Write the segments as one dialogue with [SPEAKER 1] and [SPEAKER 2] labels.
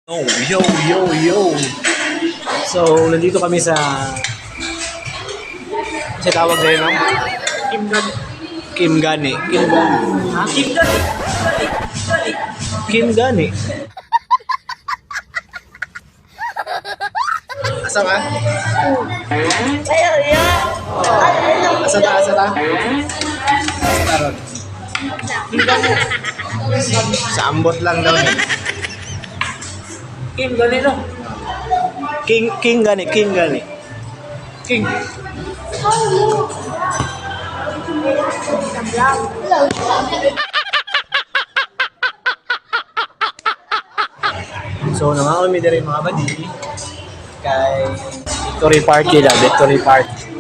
[SPEAKER 1] Oh, yo, yo, yo. So, nandito kami sa tawag na yun, no? Kim Gani. Kim Gani.
[SPEAKER 2] Kim Gani.
[SPEAKER 1] Kim Gani. Asa ka?
[SPEAKER 2] Ayaw, yeah.
[SPEAKER 1] Asa ta? Asa ta? Ron. Sa ambot lang daw.
[SPEAKER 2] Kim Gani, no?
[SPEAKER 1] King Gani. King. So, nangaon mi diri mga badi kay Victory Party la, Victory Party.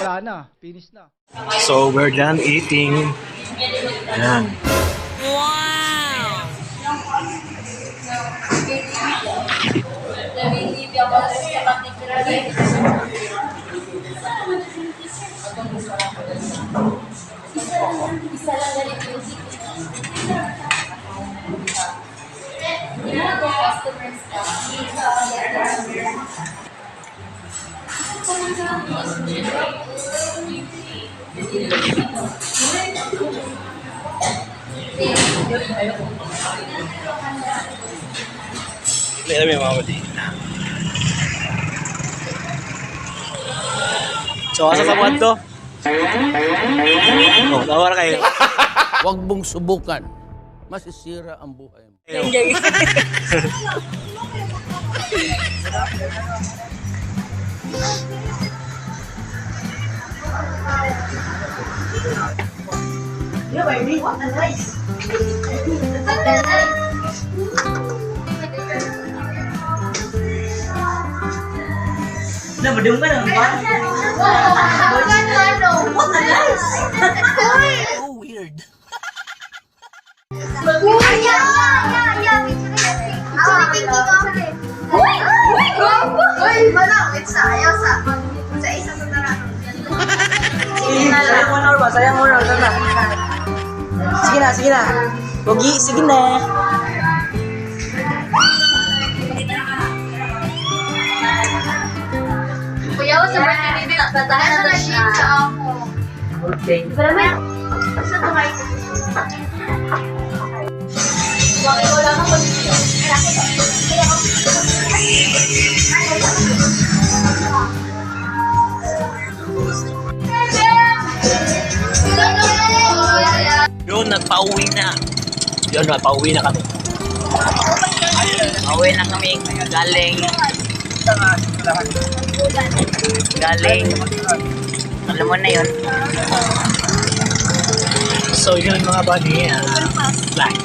[SPEAKER 3] Wala na, finish na.
[SPEAKER 1] So, we're done eating. Ayan. Alam mo mga badi. So, asa sa buwan to? Oh, tawar kayo.
[SPEAKER 4] Huwag mong subukan. Masisira ang buhay mo.
[SPEAKER 2] Yeah, baby, what a nice. Nabadong ka naman ba? What a nice.
[SPEAKER 4] Oh, weird.
[SPEAKER 2] Sayang mo na. Sige na. Pogi, sige na.
[SPEAKER 5] Kuya, sa birthday ni tatahan na to siya.
[SPEAKER 2] Okay.
[SPEAKER 5] Sa tumay. Bakit wala ka po dito?
[SPEAKER 1] Yun, nagpauwi na. Kami.
[SPEAKER 2] Pauwi na kami galing. Alam mo na yun.
[SPEAKER 1] So, yun mga buddy. Black.